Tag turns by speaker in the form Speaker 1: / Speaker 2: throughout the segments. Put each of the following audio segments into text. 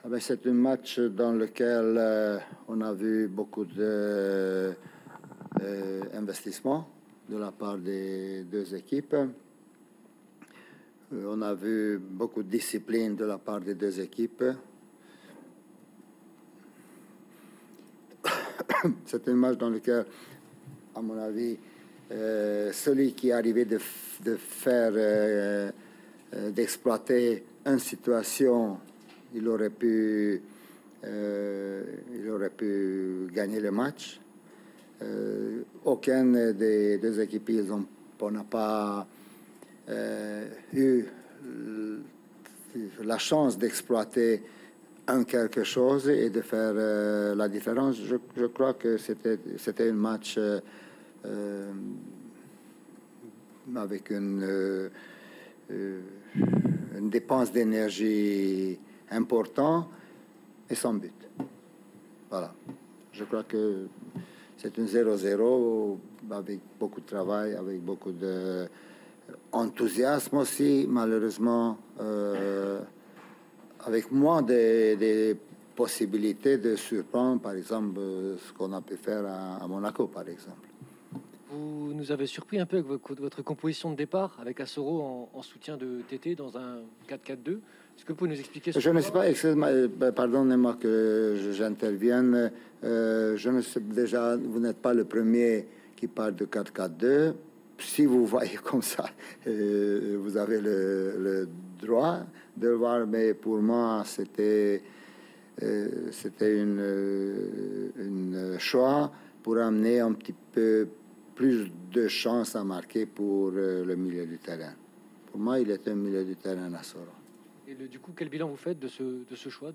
Speaker 1: Ah ben, c'est un match dans lequel on a vu beaucoup d'investissement de la part des deux équipes. On a vu beaucoup de discipline de la part des deux équipes. C'est un match dans lequel, à mon avis, celui qui est arrivé d'exploiter une situation, il aurait pu gagner le match. Aucune des deux équipes n'a pas eu la chance d'exploiter quelque chose et de faire la différence. Je crois que c'était un match avec une dépense d'énergie importante et sans but. Voilà. Je crois que c'est un 0-0 avec beaucoup de travail, avec beaucoup d'enthousiasme aussi, malheureusement, avec moins de possibilités de surprendre, par exemple, ce qu'on a pu faire à Monaco, par exemple.
Speaker 2: Vous nous avez surpris un peu avec votre composition de départ, avec Asoro en soutien de TT dans un 4-4-2. Est-ce que vous pouvez nous expliquer
Speaker 1: Je ne sais pas, pardonnez-moi que j'intervienne. Je ne sais déjà, vous n'êtes pas le premier qui parle de 4-4-2. Si vous voyez comme ça, vous avez le droit de le voir, mais pour moi, c'était une choix pour amener un petit peu plus de chances à marquer pour le milieu du terrain. Pour moi, il est un milieu du terrain à Soro.
Speaker 2: Et du coup, quel bilan vous faites de ce choix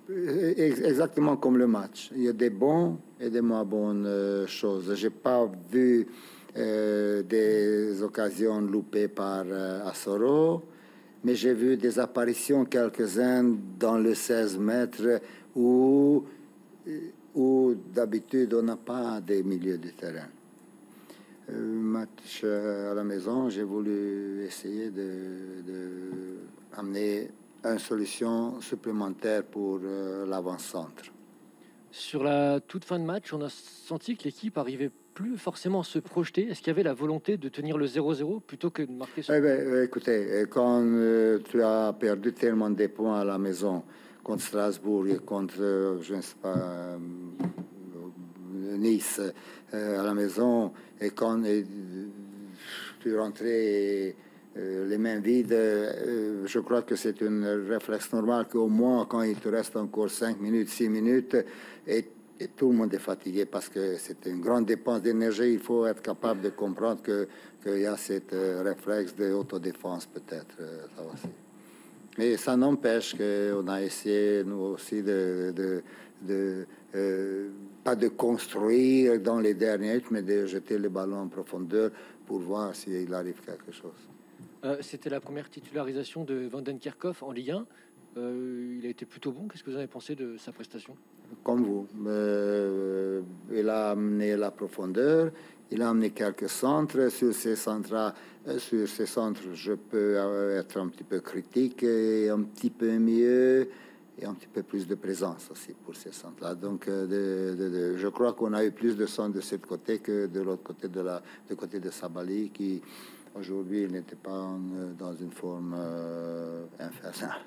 Speaker 1: Exactement comme le match. Il y a des bons et des moins bonnes choses. Je n'ai pas vu des occasions loupées par Asoro, mais j'ai vu des apparitions, quelques-uns dans le 16 mètres où d'habitude on n'a pas des milieux de terrain. Match à la maison, j'ai voulu essayer d'amener une solution supplémentaire pour l'avant-centre.
Speaker 2: Sur la toute fin de match, on a senti que l'équipe arrivait plus forcément à se projeter. Est-ce qu'il y avait la volonté de tenir le 0-0 plutôt que de marquer ce
Speaker 1: but? Écoutez, quand tu as perdu tellement de points à la maison contre Strasbourg et contre, je ne sais pas, Nice à la maison, et quand tu rentrais les mains vides, je crois que c'est un réflexe normal qu'au moins quand il te reste encore 5 minutes, 6 minutes, et tout le monde est fatigué parce que c'est une grande dépense d'énergie. Il faut être capable de comprendre qu'il y a cette réflexe d'autodéfense peut-être, ça aussi. Mais ça n'empêche qu'on a essayé, nous aussi, pas de construire dans les derniers, mais de jeter le ballon en profondeur pour voir s'il arrive quelque chose.
Speaker 2: C'était la première titularisation de Van den Kerkhoff en Ligue 1. Il a été plutôt bon. Qu'est-ce que vous avez pensé de sa prestation?
Speaker 1: Comme vous. Il a amené la profondeur, il a amené quelques centres. Sur ces centres, je peux être un petit peu critique et un petit peu mieux et un petit peu plus de présence aussi pour ces centres-là. Donc, je crois qu'on a eu plus de centres de ce côté que de l'autre côté, du côté de Sabali, qui aujourd'hui n'était pas dans une forme infernale.